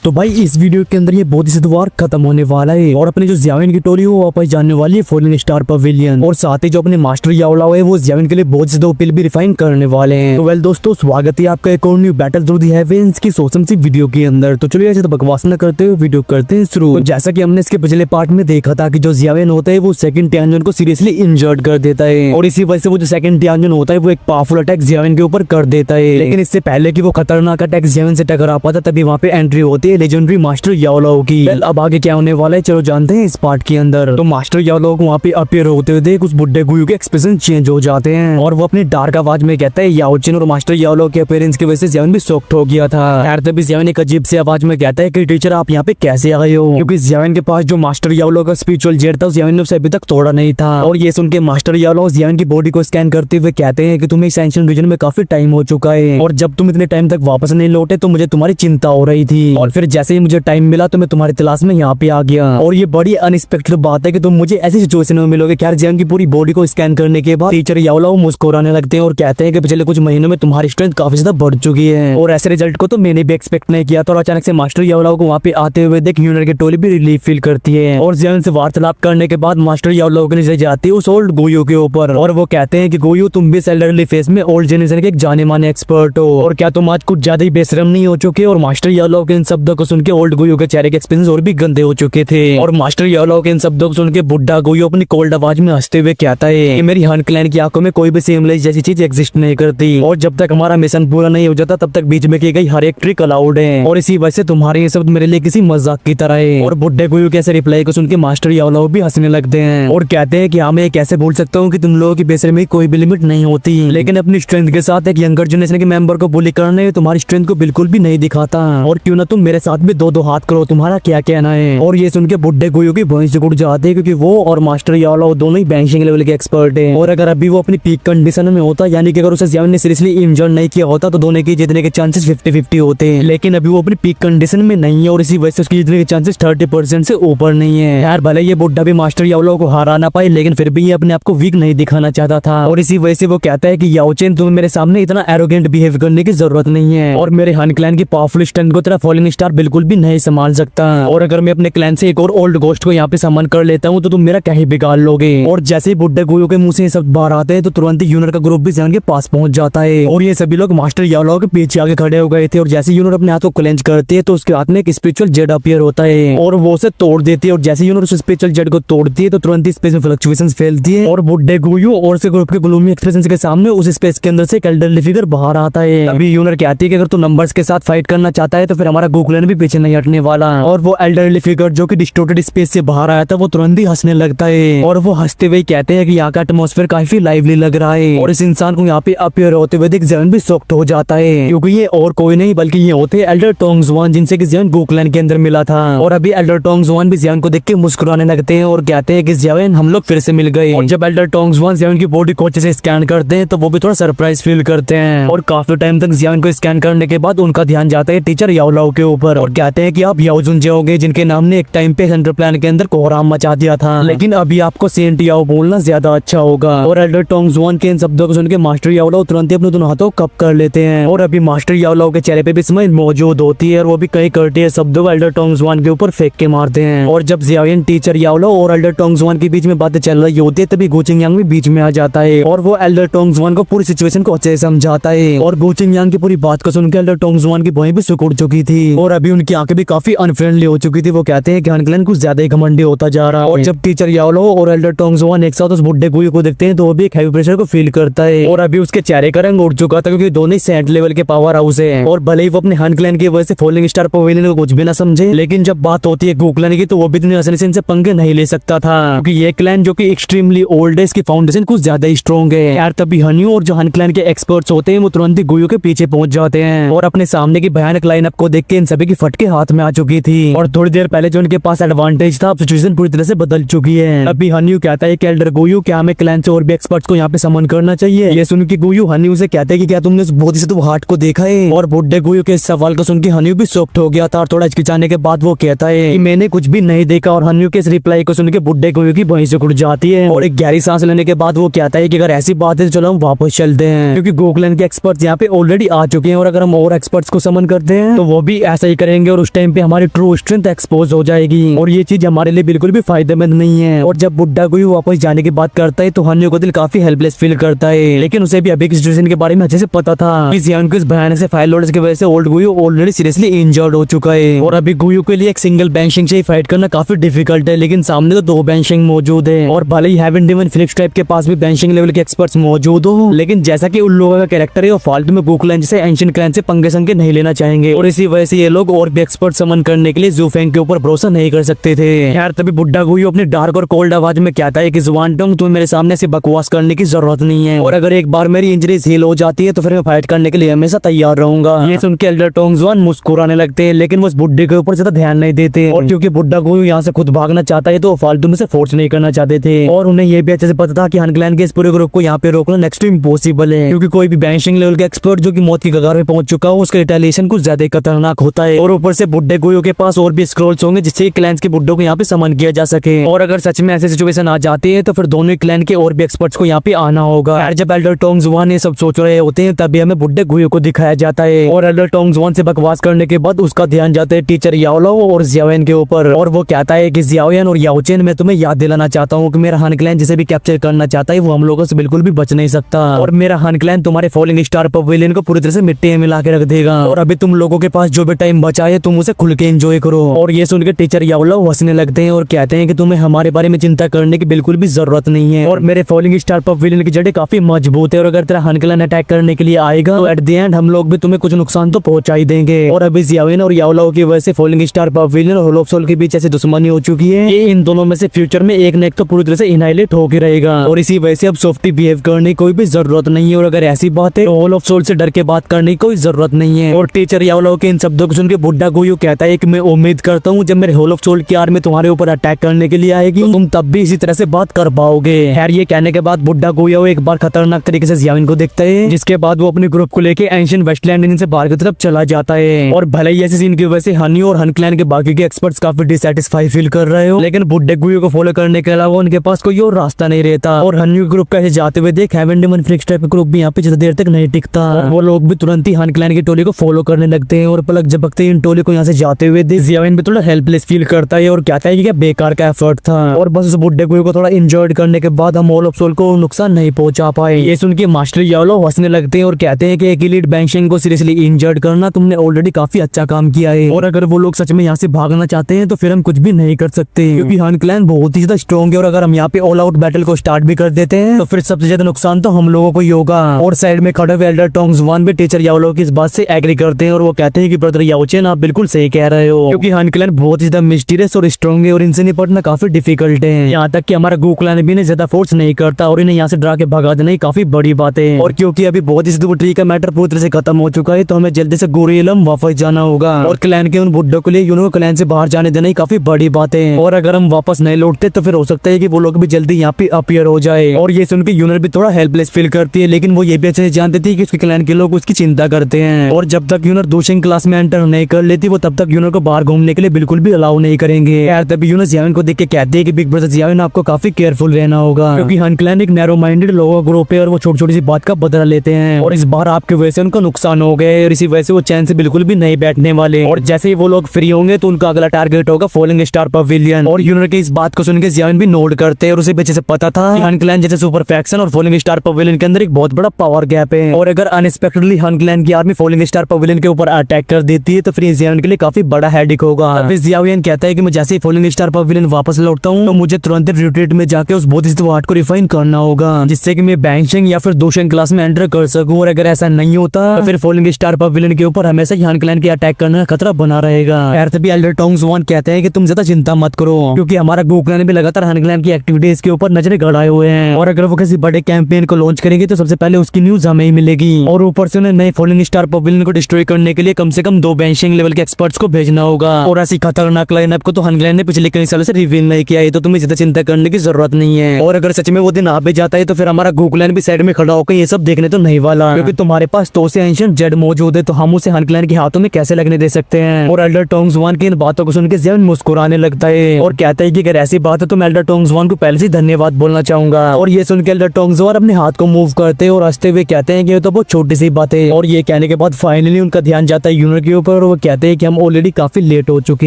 तो भाई इस वीडियो के अंदर ये बहुत ही वार खत्म होने वाला है और अपने जो ज़ियाविन की टोली है वो वापस जाने वाली है फॉलिंग स्टार पवेलियन और साथ ही जो अपने मास्टर याओलाओ है वो ज़ियाविन के लिए बहुत से दो पिल भी रिफाइन करने वाले हैं। तो वेल दोस्तों, स्वागत है आपका एक और new battle through the heavens की सोसम सी वीडियो के अंदर। तो चलिए ऐसे तो बकवास न करते हुए वीडियो करते हैं शुरू। तो जैसा कि हमने इसके पिछले पार्ट में देखा था कि जो ज़ियाविन होता है वो सेकंड टियानजन को सीरियसली इंजर्ड कर देता है और इसी वजह से वो जो सेकंड टियानजन होता है वो एक पावरफुल अटैक ज़ियाविन के ऊपर कर देता है। लेकिन इससे पहले कि वो खतरनाक अटैक ज़ियाविन से टकरा पाता तभी वहाँ पे एंट्री होती है लेजेंडरी मास्टर याओलाओ की। अब आगे क्या होने वाला है चलो जानते हैं इस पार्ट के अंदर। तो मास्टर याओलाओ को वहाँ पे अपीयर होते हुए देख उस बुड्ढे गुयू के एक्सप्रेशन चेंज हो जाते हैं और वो अपनी डार्क आवाज में कहता है याओचिन और मास्टर याओलाओ के अपीयरेंस की वजह से ज़ियाविन भी शॉक्ड हो गया था। खैर तभी ज़ियाविन एक अजीब सी आवाज में कहता है कि टीचर आप यहाँ पे कैसे आ गए हो, क्योंकि ज़ियाविन के पास जो मास्टर याओलाओ का स्पिरिचुअल जेड था ज़ियाविन ने उसे अभी तक तोड़ा नहीं था। और ये सुन के मास्टर याओलाओ ज़ियाविन की बॉडी को स्कैन करते हुए कहते हैं कि तुम्हें इस एंशिएंट रीजन में काफी टाइम हो चुका है और जब तुम इतने टाइम तक वापस नहीं लौटे तो मुझे तुम्हारी चिंता हो रही थी और फिर जैसे ही मुझे टाइम मिला तो मैं तुम्हारी तलाश में यहाँ पे आ गया और ये बड़ी अनएक्सपेक्टेड बात है कि तुम मुझे ऐसी सिचुएशन में मिलोगे। खैर ज़ियाविन की पूरी बॉडी को स्कैन करने के बाद टीचर याओलाओ मुस्कुराने लगते हैं और कहते हैं कि पिछले कुछ महीनों में तुम्हारी स्ट्रेंथ काफी ज्यादा बढ़ चुकी है और ऐसे रिजल्ट को तो मैंने भी एक्सपेक्ट नहीं किया। तो अचानक से मास्टर याओलाओ को वहाँ पे आते हुए देख यूनर की टोली भी रिलीफ फील करती है और ज़ियाविन से वार्तालाप करने के बाद मास्टर याओलाओ की नजर जाती है उस ओल्ड गोयू के ऊपर और वो कहते हैं कि गोयू तुम भी एल्डरली फेस में ओल्ड जनरेशन के एक जाने माने एक्सपर्ट हो और क्या तुम आज कुछ ज्यादा ही बेशरम नहीं हो चुके। और मास्टर याओलाओ के इन शब्दों को सुन के ओल्ड गोयू के चेहरे के एक्सपीरियंस और भी गंदे हो चुके थे और मास्टर याओलाओ के इन शब्दों को सुन के बुड्ढा गोयू अपनी कोल्ड आवाज में हंसते हुए कहता है कि मेरी हन क्लैन की आंखों में कोई भी सेमलेस जैसी चीज एग्जिस्ट नहीं करती और जब तक हमारा मिशन पूरा नहीं हो जाता तब तक बीच में की गई हर एक ट्रिक अलाउड है और इसी वजह से तुम्हारे ये शब्द मेरे लिए किसी मजाक की तरह है। और बुड्ढे गोयू के ऐसे रिप्लाई को सुन के मास्टर याओलाओ भी हंसने लगते हैं और कहते हैं कि हाँ मैं कैसे भूल सकता हूँ कि तुम लोगों की बेसर में कोई भी लिमिट नहीं होती, लेकिन अपनी स्ट्रेंथ के साथ एक यंगर जनरेशन के मेंबर को बुली करने तुम्हारी स्ट्रेंथ को बिल्कुल भी नहीं दिखाता और क्यों ना तुम मेरे साथ भी दो दो हाथ करो, तुम्हारा क्या कहना है। और ये सुन के बुड्ढे गोयू की भैंस जुड़ जाती है क्योंकि वो और मास्टर याओलाओ दोनों ही बैंशिंग लेवल के एक्सपर्ट हैं और अगर अभी वो अपनी पीक कंडीशन में होता यानी कि अगर उसे ज़ियाविन ने सीरियसली इंजर्ड नहीं किया होता तो दोनों के जीतने के चांसेस 50-50 होते हैं, लेकिन अभी वो अपनी पीक कंडीशन में नहीं है और इसी वजह से उसके जीतने के चांसेस 30% से ऊपर नहीं है। यार भले ये बुड्ढा भी मास्टर याओलाओ को हरा ना पाए लेकिन फिर भी ये अपने आप को वीक नहीं दिखाना चाहता था और इसी वजह से वो कहता है कि याओचिन तुम्हें मेरे सामने इतना एरोगेंट बिहेव करने की जरूरत नहीं है और मेरे हन क्लैन की पावरफुल स्ट्रेंथ को तेरा फॉलिंग स्टार बिल्कुल भी नहीं संभाल सकता और अगर मैं अपने क्लैन से एक और ओल्ड घोस्ट को यहाँ पे समन कर लेता हूँ तो तुम मेरा क्या ही बिगाड़ लोगे। और जैसे ही बुड्ढे गोयू के मुंह से सब बाहर आते हैं तो तुरंत ही यूनर का ग्रुप भी ज़ियाविन के पास पहुंच जाता है और ये सभी लोग मास्टर याओलाओ के पीछे आगे खड़े हो गए थे और जैसे यूनर अपने हाथ को क्लेंच करती है तो उसके हाथ में एक स्पिरिचुअल जेड अपीयर होता है और वो उसे तोड़ देती है और जैसे यूनर उस स्पिरिचुअल जेड को तोड़ती है तो तुरंत ही स्पेस में फ्लक्चुएशंस फैलती है और बुड्ढे गोयू और उसके ग्रुप के ग्लूमी एक्सप्रेशंस के सामने उस स्पेस के अंदर से एक एल्डरली फिगर बाहर आता है। अभी यूनर कहती है कि अगर तू नंबर्स के साथ फाइट करना चाहता है तो फिर हमारा गोकुलन भी पीछे नहीं हटने वाला और वो एल्डरली फिगर जो कि डिस्टोर्टेड स्पेस से बाहर आया था वो तुरंत ही हंसने लगता है और वो हंसते हुए कहते हैं कि यहाँ का एटमॉस्फेयर काफी लाइवली लग रहा है और इस इंसान को यहाँ पे अपीयर होते हुए देख ज़ियाविन भी शॉक्ड हो जाता है क्योंकि ये और कोई नहीं बल्कि ये होते एल्डर टोंगज़ुआन जिनसे कि ज़ियाविन गोकुलन के अंदर मिला था और अभी एल्डर टोंगज़ुआन भी ज़ियाविन को देख के मुस्कुराने लगते हैं और कहते हैं कि ज़ियाविन हम लोग फिर से मिल गए। और जब एल्डर टोंगज़ुआन ज़ियाविन की बॉडी को अच्छे से स्कैन करते हैं तो वो भी थोड़ा सरप्राइज फील करते हैं और काफी टाइम तक ज़ियाविन को स्कैन करने के बाद उनका ध्यान जाता है टीचर याओलाओ के ऊपर और कहते हैं कि आप याओजुन होगे जिनके नाम ने एक टाइम पे सेंट्रल प्लान के अंदर कोहराम मचा दिया था, लेकिन अभी आपको सेंट याओ बोलना ज्यादा अच्छा होगा। और एल्डर टोंगज़ुआन के इन शब्दों को सुन के मास्टर याओलाओ तुरंत ही अपने दोनों हाथों कप कर लेते हैं और अभी मास्टर याओलाओ के चेहरे पे भी स्माइल मौजूद होती है और वो भी कई कर्टियस शब्दों को एल्डर टोंगज़ुआन के ऊपर फेंक के मारते हैं। और जब ज़ियाविन टीचर याओलाओ और एल्डर टोंगज़ुआन के बीच में बातें चल रही होती है तभी गो चिंगयांग भी बीच में आ जाता है और वो एल्डर टोंगज़ुआन को पूरी सिचुएशन को अच्छे से समझाता है और गो चिंगयांग की पूरी बात को सुनकर एल्डर टोंगज़ुआन की भौहें भी सिकुड़ चुकी थी और अभी उनकी आंखें भी काफी अनफ्रेंडली हो चुकी थी। वो कहते हैं कि हन क्लैन कुछ ज्यादा ही घमंडी होता जा रहा है और जब टीचर याओलाओ और एल्डर टोंगज़ुआन एक साथ उस बुड्ढे गोयू को देखते हैं तो वो भी एक हैवी प्रेशर को फील करता है और अभी उसके चेहरे का रंग उड़ चुका था क्योंकि दोनों ही सेंट लेवल के पावर हाउस है और भले ही वो अपने हन क्लैन की वजह से फॉलिंग स्टार पवेलियन को कुछ भी ना समझे लेकिन जब बात होती है गोकुलन की तो वो भी इतनी आसानी से इनसे पंगे नहीं ले सकता था क्योंकि ये क्लैन जो कि एक्सट्रीमली ओल्ड है इसकी फाउंडेशन कुछ ज्यादा ही स्ट्रॉन्ग है। यार तभी हन्यू और जो हन क्लैन के एक्सपर्ट्स होते हैं वो तुरंत ही गोयू के पीछे पहुंच जाते हैं और अपने सामने की भयानक लाइनअप को देख के इन सभी की फटके हाथ में आ चुकी थी और थोड़ी देर पहले जो उनके पास एडवांटेज था अब सिचुएशन पूरी तरह से बदल चुकी है। अभी हन्यू कहता है कि एल्डर गोयू क्या हमें क्लैन से और भी एक्सपर्ट्स को यहाँ पे समन करना चाहिए। ये सुन के गोयू हन्यू से कहते हैं कि क्या तुमने उस बोधी से हार्ट को देखा है और बुड्ढे गोयू के इस सवाल को सुन के हन्यू भी शॉक्ड हो गया था और थोड़ा हिचकिचाने के बाद वो कहता है कि मैंने कुछ भी नहीं देखा और हन्यू के इस रिप्लाई को सुन के बुड्ढे गोयू की भैंस उड़ जाती है और एक गहरी सांस लेने के बाद वो कहता है कि अगर ऐसी बात है तो चलो हम वापस चलते हैं क्योंकि गोकुलन के एक्सपर्ट्स यहाँ पे ऑलरेडी आ चुके हैं और अगर हम और एक्सपर्ट्स को समन करते हैं तो वो भी ऐसा ही करेंगे और उस टाइम पे हमारी ट्रू स्ट्रेंथ एक्सपोज हो जाएगी और ये चीज हमारे लिए बिल्कुल भी फायदेमंद नहीं है। और जब बुड्ढा गुयू वापस जाने की बात करता है तो हन्यू को दिल काफी हेल्पलेस फील करता है, लेकिन उसे भी अभी की सिचुएशन के बारे में अच्छे से पता था कि जियान को इस भयानक से फायर लोडर्स की वजह से ओल्ड गुयू ऑलरेडी सीरियसली इंजर्ड हो चुका है और अभी गुयू के लिए एक सिंगल बैंशिंग से फाइट करना काफी डिफिकल्ट है, लेकिन सामने तो 2 बैंशिंग मौजूद है और भले ही हेवन डेमन फिलिप्स टाइप के पास भी बैंशिंग लेवल के एक्सपर्ट्स मौजूद हो, लेकिन जैसा कि उन लोगों का कैरेक्टर है वो फालतू में गूक्लैन जैसे एंशिएंट क्लैन से पंगे संगे नहीं लेना चाहेंगे और इसी वजह से ये लोग और भी एक्सपर्ट समन करने के लिए ज़ूफेंग के ऊपर भरोसा नहीं कर सकते थे। यार तभी बुड्ढा गुयू अपनी डार्क और कोल्ड आवाज में कहता है कि ज़ुआनटोंग तुम्हें मेरे सामने से बकवास करने की जरूरत नहीं है और अगर एक बार मेरी इंजरी हील हो जाती है तो फिर मैं फाइट करने के लिए हमेशा तैयार रहूंगा। ये सुन के एल्डर टोंगजुआन मुस्कुराने लगते हैं, लेकिन वो उस बुड्ढे के ऊपर ज्यादा ध्यान नहीं देते और क्योंकि बुड्ढा गुयू यहाँ से खुद भागना चाहता है तो वो फालतू में से फोर्स नहीं करना चाहते थे और उन्हें ये भी अच्छे से पता था कि हनक्लैन के इस पूरे ग्रुप को यहाँ पे रोकना नेक्स्ट टू इम्पॉसिबल है, क्योंकि कोई भी बैंशिंग लेवल के एक्सपर्ट जो कि मौत की कगार में पहुंच चुका हो उसका रिटेलिएशन कुछ ज्यादा खतरनाक होता है और ऊपर से बुड्ढे गुयू के पास और भी स्क्रॉल्स होंगे जिससे क्लैंस के बुड्ढों को यहाँ पे समन किया जा सके और अगर सच में ऐसी सिचुएशन आ जाती है तो फिर दोनों ही क्लैन के और भी एक्सपर्ट्स को यहाँ पे आना होगा। यार जब एल्डर टोंगजुआन ये सब सोच रहे होते हैं तभी हमें बुड्ढे गुयू को दिखाया जाता है और एल्डर टोंगजुआन से बकवास करने के बाद उसका ध्यान जाता है टीचर याओलाओ और जियाओयन के ऊपर और वो कहता है कि जियाओयन और याओचेन मैं तुम्हें याद दिलाना चाहता हूँ कि मेरा हान क्लैन जिसे भी कैप्चर करना चाहता है वो हम लोगों से बिल्कुल भी बच नहीं सकता और मेरा हान क्लैन तुम्हारे फॉलिंग स्टार पवेलियन को पूरी तरह से मिट्टी में मिला के रख देगा और अभी तुम लोगों के पास जो भी टाइम बचा है तुम उसे खुल के एंजॉय करो। और ये सुनकर टीचर याओलाओ हंसने लगते हैं और कहते हैं कि तुम्हें हमारे बारे में चिंता करने की बिल्कुल भी जरूरत नहीं है और मेरे फॉलिंग स्टार पवेलियन की जड़ें काफी मजबूत है और अगर तेरा हान क्लैन अटैक करने के लिए आएगा तो एट द एंड हम लोग भी तुम्हें कुछ नुकसान तो पहुंचा ही देंगे। और अभी जियाओयन और याओलाओ की वजह से फॉलिंग स्टार पवेलियन और होल ऑफ सोल के बीच ऐसी दुश्मनी हो चुकी है ये इन दोनों में से फ्यूचर में एक न एक तो पूरी तरह से इनहाइलेट होके रहेगा और इसी वजह से अब सॉफ्टी बिहेव करने की कोई भी जरूरत नहीं है और अगर ऐसी बात है तो होल ऑफ सोल से डर के बात करने की कोई जरूरत नहीं है। और टीचर याओलाओ के इन शब्दों को सुन के बुड्ढा गुयू कहता है कि मैं उम्मीद करता हूँ जब मेरे होल ऑफ सोल की आर्मी तुम्हारे ऊपर अटैक करने के लिए आएगी तुम तब भी इसी तरह से बात कर पाओगे। खैर ये कहने के बाद बुड्ढा गुयू एक बार खतरनाक तरीके से जियाओयन को देखता है जिसके बाद वो अपने ग्रुप को लेके एंशिएंट वेस्टलैंड से बाहर की तरफ चला जाता है और भले ही ऐसे सीन की वजह से हन्यू और हनक्लैन के बाकी के एक्सपर्ट्स काफी डिसैटिस्फाई फील कर रहे हो, लेकिन बुड्ढे गुयू को फॉलो करने के अलावा उनके पास कोई और रास्ता नहीं रहता और हन्यू ग्रुप का जाते हुए देख हेवन डेमन फिलिप्स टाइप ग्रुप भी यहाँ पे ज्यादा देर तक नहीं टिकता और वो लोग भी तुरंत ही हनक्लैन की टोली को फॉलो करने लगते हैं और पलक झपकते ही इन टोली को यहाँ से जाते हुए देख जियाओयन भी थोड़ा हेल्पलेस फील करता है और कहता है कि क्या बेकार का एफर्ट था और बस उस बुड्ढे गुयू को थोड़ा इंजॉय करने के बाद हम होल ऑफ सोल को नुकसान नहीं पहुंचा पाए। ये सुन के मास्टर याओलाओ हंसने लगते हैं और कहते हैं कि एक एलीट बैंशिंग को सीरियसली इंजर्ड करना तुमने ऑलरेडी काफी अच्छा काम किया है और अगर वो लोग सच में यहाँ से भागना चाहते हैं तो फिर हम कुछ भी नहीं कर सकते क्योंकि हान क्लैन बहुत ही ज्यादा स्ट्रॉन्ग है और अगर हम यहाँ पे ऑल आउट बैटल को स्टार्ट भी कर देते हैं तो फिर सबसे ज्यादा नुकसान तो हम लोगों को ही होगा। और साइड में खड़े हुए एल्डर टोंगजुआन भी टीचर याओलाओ की इस बात से एग्री करते हैं और वो कहते हैं कि ब्रदर याओचेन आप बिल्कुल सही कह रहे हो क्योंकि हान क्लैन बहुत ही ज्यादा मिस्टीरियस और स्ट्रॉन्ग है और इनसे निपटना काफी डिफिकल्ट है। यहाँ तक कि हमारा गू क्लैन भी ज्यादा फोर्स नहीं करता और इन्हें यहाँ से डरा के भगा देना काफी बड़ी बात है और क्योंकि अभी बहुत ही ट्री का मैटर पूरी तरह से खत्म हो चुका है तो हमें जल्दी से गोरियलम वापस जाना होगा और क्लैन के उन बुड्ढों के लिए यूनो क्लैन से बाहर जाने देना काफी बड़ी बात है और अगर हम वापस नहीं लौटते तो फिर हो सकता है कि वो लोग भी जल्दी यहाँ पे अपीयर हो जाए। और ये सुन के यूनर भी थोड़ा हेल्पलेस फील करती है, लेकिन वो ये भी अच्छे से जानती थी कि उसके क्लैन के लोग उसकी चिंता करते हैं और जब तक यूनर दूसरी क्लास में एंटर नहीं कर लेती वो तब तक यूनर को बाहर घूमने के लिए बिल्कुल भी अलाउ नहीं करेंगे। यार तभी यूनर जियाओयन को देख के कहते हैं कि बिग ब्रदर जियाओयन आपको काफी केयरफुल रहना होगा क्योंकि हान क्लैन एक नैरो माइंडेड लोगों का ग्रुप है और वो छोटी छोटी सी बात का बदला लेते हैं और इस बार आपकी वजह से उनका नुकसान हो गया और इसी वजह से वो चैन से बिल्कुल भी नहीं बैठने वाले और जैसे ही वो लोग फ्री होंगे तो उनका अगला टारगेट होगा फॉलिंग स्टार पवेलियन। और यूनर की इस बात को सुनकर जियाओयन भी नोट करते हैं और उसे भी अच्छे से पता था कि हान क्लैन जैसे सुपर फैक्शन और फॉलिंग स्टार पवेलियन के अंदर एक बहुत बड़ा पावर गैप है और अगर अनएक्सपेक्टेडली हान क्लैन की आर्मी फॉलिंग स्टार पवेलियन के ऊपर अटैक कर देती है तो फिर जियाओयन के लिए काफी बड़ा हेडेक होगा। फिर जियाओयन कहता है कि मैं जैसे ही फॉलिंग स्टार पवेलियन वापस लौटता हूँ तो मुझे तुरंत रिट्रीट में जाके उस बोधिसत्व आर्ट को रिफाइन करना होगा जिससे कि मैं बैंशिंग या फिर दोशेंग क्लास में एंटर कर सकूं और अगर ऐसा नहीं होता तो फिर फॉलिंग स्टार पवेलियन के ऊपर हमेशा हान क्लैन के अटैक करने का खतरा बना रहेगा। यार तभी एल्डर टोंगजुआन कहते हैं कि तुम ज्यादा चिंता मत करो क्योंकि हमारा गू क्लैन भी लगातार हान क्लैन की एक्टिविटीज के ऊपर नजरें गड़ाए हुए हैं और अगर वो किसी बड़े कैंपेन को लॉन्च करेंगे तो सबसे पहले उसकी न्यूज हमें ही मिलेगी और ऊपर से उन्हें नए फॉलिंग स्टार पवेलियन को डिस्ट्रॉय करने के लिए कम से कम 2 बैंशिंग लेवल के एक्सपर्ट्स को भेजना होगा और ऐसी खतरनाक लाइनअप को तो हान क्लैन ने पिछले कई सालों से रिवील नहीं किया है तो तुम्हें ज्यादा चिंता करने की जरूरत नहीं है। और अगर सच में वो दिन आ भी जाता है तो फिर हमारा गू क्लैन भी साइड में खड़ा होकर ये सब देखने तो नहीं वाला क्योंकि तुम्हारे पास तो से एंशिएंट जेड मौजूद है तो हम उसे हान क्लैन के हाथों में कैसे लगने दे सकते हैं। और एल्डर टोंगजुआन की इन बातों को सुनकर जियाओयन मुस्कुराने लगता है और कहता है कि अगर ऐसी बात है तो मैं एल्डर टोंगजुआन को पहले से धन्यवाद बोलना चाहूंगा। और ये सुनकर एल्डर टोंगजुआन अपने हाथ को मूव करते और हंसते हुए कहते हैं कि ये तो बहुत छोटी सी बात है। और ये कहने के बाद फाइनली उनका ध्यान जाता है यूनर के ऊपर और वो कहते हैं कि हम ऑलरेडी काफी लेट हो चुके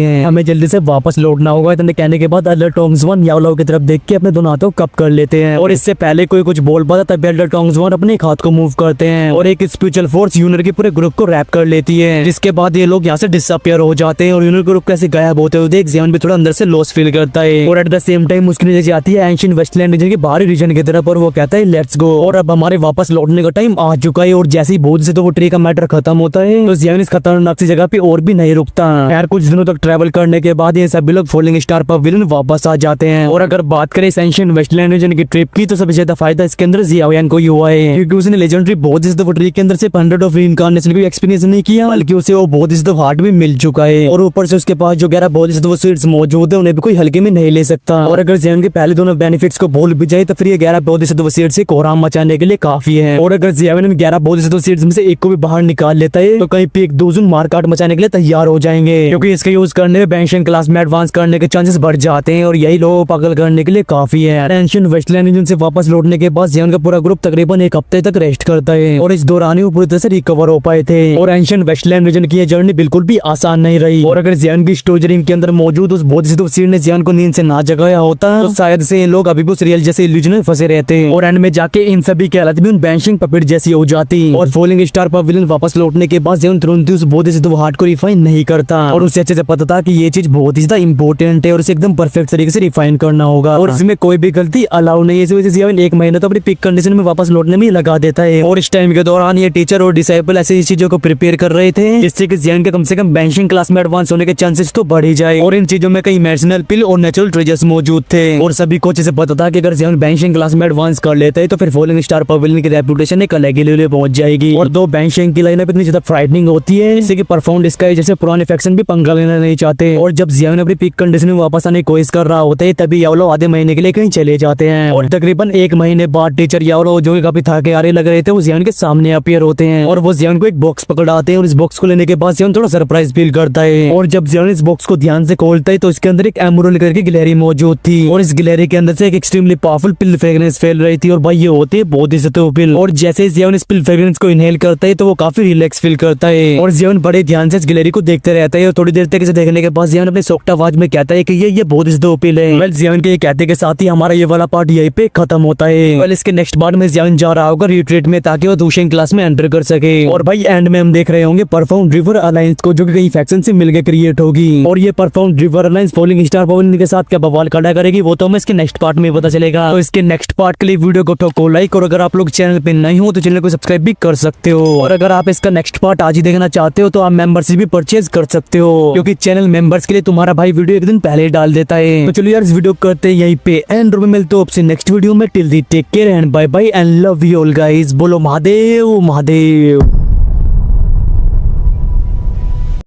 हैं, हमें जल्दी से वापस लौटना होगा। इतने कहने के बाद एल्डर टोंग्सवान याओलाओ की तरफ देख के अपने दोनों हाथों कप कर लेते हैं और इससे पहले कोई कुछ बोल पाता तब एल्डर टोंग्सवान अपने एक हाथ को मूव करते हैं और एक स्पिरिचुअल फोर्स यूनिट के पूरे ग्रुप को रैप कर लेती है, जिसके बाद ये लोग यहाँ से डिसअपियर हो जाते हैं और यूनिट ग्रुप कैसे गायब होते हुए देख ज़ियान भी थोड़ा अंदर से लॉस फील करता है और एट द सेम टाइम उसकी नजर आती है एंशिएंट वेस्टलैंड रीजन के बाहरी रीजन की तरफ और वो कहता है लेट्स गो, और अब हमारे वापस लौटने का टाइम आ चुका है। और जैसे ही बोझ से तो वो ट्री का मैटर खत्म होता है तो ज़ियान इस खतरनाक सी जगह पे और भी नहीं रुकता। यार कुछ दिनों तक ट्रैवल करने के बाद ये सभी लोग फॉलिंग स्टार पवेलियन वापस आ जाते हैं और अगर बात करें एंशिएंट वेस्टलैंड रीजन की ट्रिप की तो सबसे ज्यादा फायदा इसके अंदर ज़ियाओयान को ही हुआ है, क्योंकि उसने लेजेंडरी बोध इस द ट्री के अंदर से 100 ऑफ रीइंकार्नेशन को एक्सपीरियंस नहीं किया, बल्कि उसे वो बोध इस द हार्ट भी मिल चुका है और ऊपर से उसके पास जो 11 बोध इस द सीड्स मौजूद है उन्हें भी कोई हल्के में नहीं ले सकता। और अगर ज़ियान के पहले दोनों बेनिफिट्स को भूल भी जाए तो फिर ये 11 बोध इस द सीड्स से कोहराम मचाने के लिए काफी है। और अगर ज़ियान इन 11 बोध इस द सीड्स में से एक को भी बाहर निकाल लेता है तो कहीं पे एक दूसरे मारकाट मचाने के लिए तैयार हो जाएंगे, क्योंकि इसका यूज करने में बेंशियन क्लास में एडवांस करने के चांसेस बढ़ जाते हैं और यही लोगों को पागल करने के लिए काफी है। एंशिएंट वेस्टलैंड रीजन से वापस लौटने के बाद ज़ियान का पूरा ग्रुप तकरीबन एक हफ्ते तक रेस्ट करता है और इस दौरान ही वो पूरी तरह से रिकवर हो पाए थे। और एंशिएंट वेस्टलैंड रीजन की ये जर्नी बिल्कुल भी आसान नहीं रही और अगर ज़ियान की स्टोरी ड्रीम के अंदर मौजूद उस बोधिसत्व सीड ने ज़ियान को नींद से ना जगाया होता तो शायद से ये लोग अभी भी उस रियल जैसे इल्यूजन में फंसे रहते और एंड में जाके इन सभी की हालत भी उन बैंशिंग पपेट जैसी हो जाती और फॉलिंग स्टार पवेलियन वापस लौटने के बाद ज़ियान तुरंत ही उस बोधिसत्व हार्ट को रिफाइन नहीं करता और उसे अच्छे से पता था कि ये चीज बहुत ही ज्यादा इंपॉर्टेंट है और उसे एकदम परफेक्ट तरीके से रिफाइन करना होगा और इसमें कोई भी गलती अलाउ नहीं है। इस वजह से ज़ियान एक महीना तो अपनी पिक कंडीशन में वापस लौटने में ही लगा देता है और इस टाइम के दौरान ये टीचर और डिसाइपल ऐसी चीजों को प्रिपेयर कर रहे थे जिससे कि ज़ियान के कम से कम बैंशिंग क्लास में एडवांस होने के चांसेस तो बढ़ ही जाए और इन चीजों में कई मेडिसिनल पिल और नेचुरल ट्रेजर्स मौजूद थे और सभी को अच्छे से पता था कि अगर ज़ियान बैंशिंग क्लास में एडवांस कर लेता है तो फिर फॉलिंग स्टार पवेलियन की रेपुटेशन एक अलग ही लेवल पे पहुंच जाएगी और दो बैंशिंग की लाइनअप इतनी ज्यादा फ्राइटनिंग होती है जिससे कि परफॉर्म स्काई जैसे पुराने फैक्शन भी पंगा लेना नहीं चाहते और जब ज़ियान अपनी पीक कंडीशन में वापस आने की कोशिश कर रहा होता है तभी याओलाओ आधे महीने के लिए कहीं चले जाते हैं और तकरीबन एक महीने बाद टीचर याओलाओ जो काफी थके हारे लग रहे थे वो ज़ियान के सामने अपीयर होते हैं और वो ज़ियान को एक बॉक्स पकड़ाते हैं और इस बॉक्स को लेने के बाद ज़ियान थोड़ा सरप्राइज फील करता है और जब ज़ियान इस बॉक्स को ध्यान से खोलता है तो इसके अंदर एक एमरल्ड करके गिलहरी मौजूद थी और इस गिलहरी के अंदर से एक एक्सट्रीमली पावरफुल पिल फ्रेग्रेंस फैल रही थी और भाई ये होते हैं बहुत ही सतह पिल और जैसे ज़ियान इस पिल फ्रेग्रेंस को इनहेल करता है तो वो काफी रिलैक्स फील करता है और ज़ियान बड़े ध्यान से इस गिलहरी को देखते रहता है और थोड़ी देर तक इसे देखने के बाद ज़ियान अपने सॉफ्ट आवाज में कहता है कि ये बहुत ही पिल है। वेल ज़ियान के कहते के साथ ही हमारा ये वाला पार्ट यहीं पे खत्म होता है। वेल इसके नेक्स्ट पार्ट में ज़ियान जा रहा होगा रिट्रीट में ताकि वो दूसरी क्लास में एंटर कर सके और भाई एंड में हम देख रहे होंगे परफॉर्म रिवर अलायंस को जो कि कई फैक्शन से मिलकर क्रिएट होगी और ये perform river alliance falling star pavilion के साथ क्या बवाल खड़ा करेगी वो तो हमें इसके नेक्स्ट पार्ट में पता चलेगा। तो इसके नेक्स्ट पार्ट के लिए वीडियो को ठोको लाइक और अगर आप लोग चैनल पे नहीं हो तो चैनल को सब्सक्राइब भी कर सकते हो और अगर आप इसका नेक्स्ट पार्ट आज ही देखना चाहते हो तो आप मेंबरशिप भी परचेज कर सकते हो क्योंकि चैनल मेंबर्स के लिए तुम्हारा भाई वीडियो एक दिन पहले डाल देता है। तो चलिए यार इस वीडियो करते हैं यहीं पे एंड में मिलते हो आपसे नेक्स्ट वीडियो में। Till then take care and bye bye and love you all guys. बोलो महादेव महादेव।